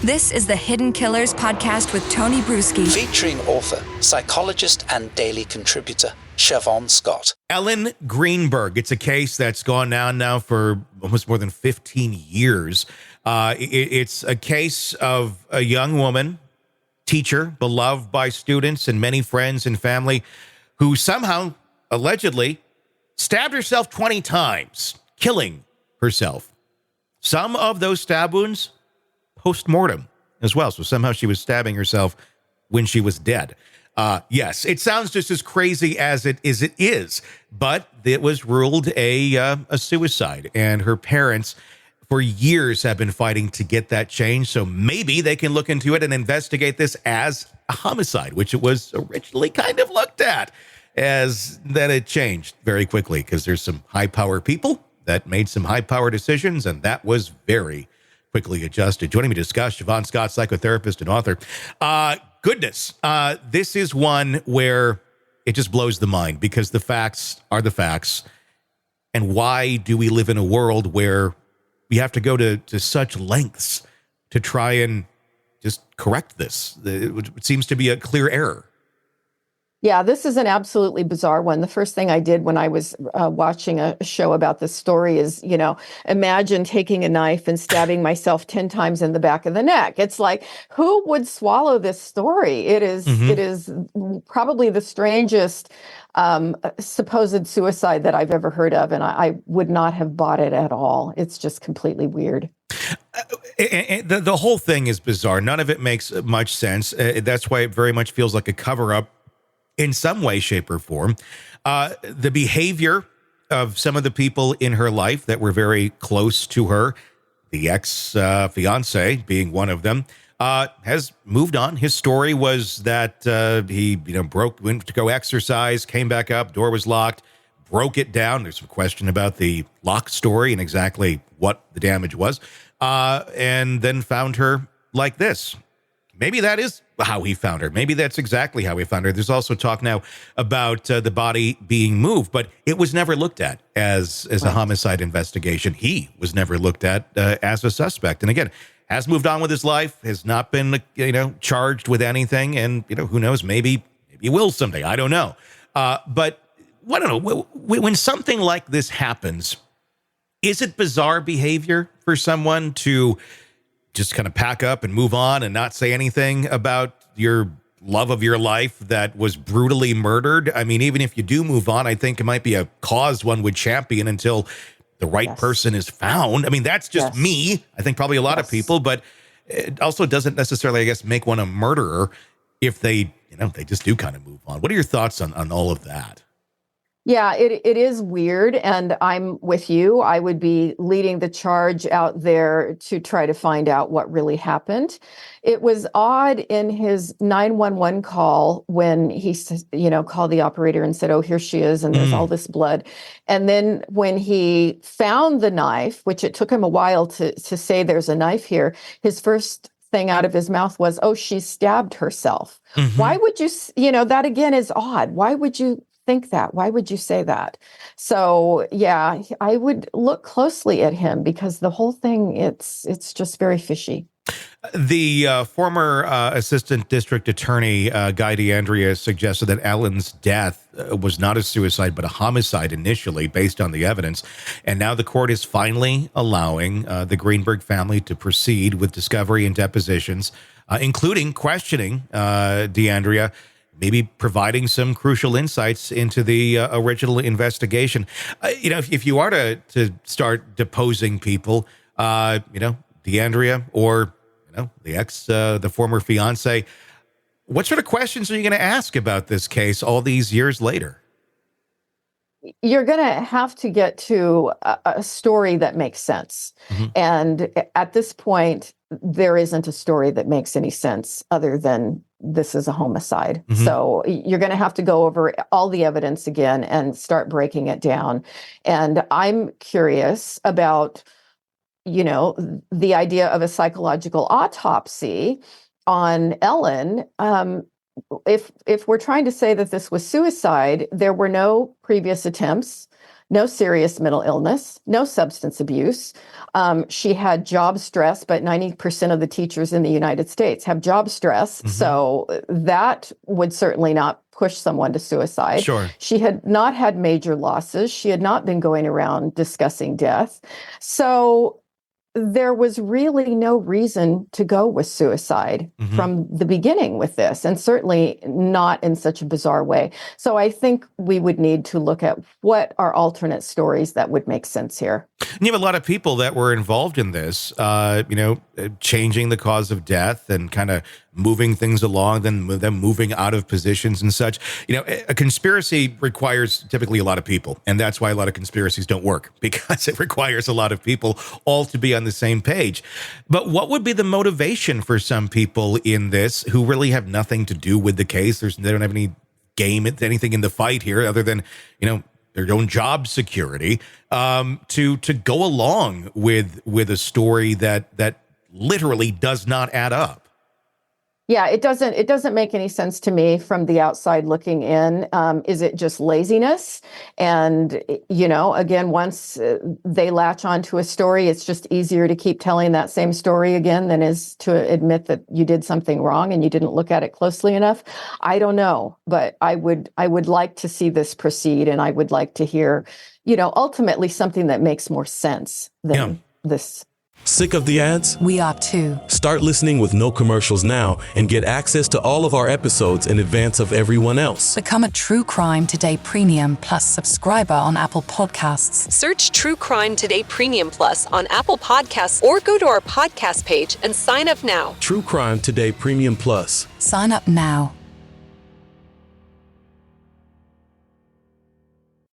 This is the Hidden Killers podcast with Tony Brueski. Featuring author, psychologist, and daily contributor, Shavaun Scott. Ellen Greenberg. It's a case that's gone on now for almost more than 15 years. It's a case of a young woman, teacher, beloved by students and many friends and family, who somehow, allegedly, stabbed herself 20 times, killing herself. Some of those stab wounds, post-mortem as well. So somehow she was stabbing herself when she was dead. Yes, it sounds just as crazy as it is, but it was ruled a suicide, and her parents for years have been fighting to get that changed. So maybe they can look into it and investigate this as a homicide, which it was originally kind of looked at as. That it changed very quickly because there's some high power people that made some high power decisions, and that was very quickly adjusted. Joining me to discuss, Shavaun Scott, psychotherapist and author. This is one where it just blows the mind because the facts are the facts. And why do we live in a world where we have to go to such lengths to try and just correct this? It seems to be a clear error. Yeah, this is an absolutely bizarre one. The first thing I did when I was watching a show about this story is, imagine taking a knife and stabbing myself 10 times in the back of the neck. It's like, who would swallow this story? It is probably the strangest supposed suicide that I've ever heard of, and I would not have bought it at all. It's just completely weird. The whole thing is bizarre. None of it makes much sense. That's why it very much feels like a cover-up in some way, shape, or form. The behavior of some of the people in her life that were very close to her, the ex-fiancé being one of them, has moved on. His story was that he went to go exercise, came back up, door was locked, broke it down. There's some question about the lock story and exactly what the damage was, and then found her like this. Maybe that is how he found her. Maybe that's exactly how he found her. There's also talk now about the body being moved, but it was never looked at as a homicide investigation. He was never looked at as a suspect. And again, has moved on with his life, has not been charged with anything, and who knows, maybe he will someday. I don't know. But I don't know. When something like this happens, is it bizarre behavior for someone to just kind of pack up and move on and not say anything about your love of your life that was brutally murdered? I mean, even if you do move on, I think it might be a cause one would champion until the right person is found. I mean, that's just me. I think probably a lot of people, but it also doesn't necessarily, I guess, make one a murderer if they just do kind of move on. What are your thoughts on all of that? Yeah, it is weird, and I'm with you. I would be leading the charge out there to try to find out what really happened. It was odd in his 911 call when he, called the operator and said, "Oh, here she is, and there's all this blood." And then when he found the knife, which it took him a while to say there's a knife here, his first thing out of his mouth was, "Oh, she stabbed herself." Why would you, that again is odd. Why would you think that? Why would you say that? So yeah, I would look closely at him because the whole thing, it's just very fishy. The former assistant district attorney, Guy DeAndrea, suggested that Ellen's death was not a suicide, but a homicide initially based on the evidence. And now the court is finally allowing the Greenberg family to proceed with discovery and depositions, including questioning DeAndrea, maybe providing some crucial insights into the original investigation. If you are to start deposing people, DeAndrea or the former fiance, what sort of questions are you going to ask about this case all these years later? You're going to have to get to a story that makes sense. And at this point, there isn't a story that makes any sense other than this is a homicide. So you're going to have to go over all the evidence again and start breaking it down. And I'm curious about, the idea of a psychological autopsy on Ellen. If we're trying to say that this was suicide, there were no previous attempts, no serious mental illness, no substance abuse. She had job stress, but 90% of the teachers in the United States have job stress. Mm-hmm. So that would certainly not push someone to suicide. Sure. She had not had major losses. She had not been going around discussing death. So there was really no reason to go with suicide mm-hmm. from the beginning with this, and certainly not in such a bizarre way. So I think we would need to look at what are alternate stories that would make sense here. And you have a lot of people that were involved in this, changing the cause of death and kind of moving things along, then them moving out of positions and such. A conspiracy requires typically a lot of people. And that's why a lot of conspiracies don't work, because it requires a lot of people all to be on the same page. But what would be the motivation for some people in this who really have nothing to do with the case? They don't have any anything in the fight here other than, their own job security, to go along with a story that literally does not add up. Yeah, it doesn't make any sense to me from the outside looking in. Is it just laziness? And, again, once they latch onto a story, it's just easier to keep telling that same story again than is to admit that you did something wrong and you didn't look at it closely enough. I don't know, but I would like to see this proceed, and I would like to hear, ultimately something that makes more sense than this. Sick of the ads? We are too. Start listening with no commercials now and get access to all of our episodes in advance of everyone else. Become a True Crime Today Premium Plus subscriber on Apple Podcasts. Search True Crime Today Premium Plus on Apple Podcasts or go to our podcast page and sign up now. True Crime Today Premium Plus. Sign up now.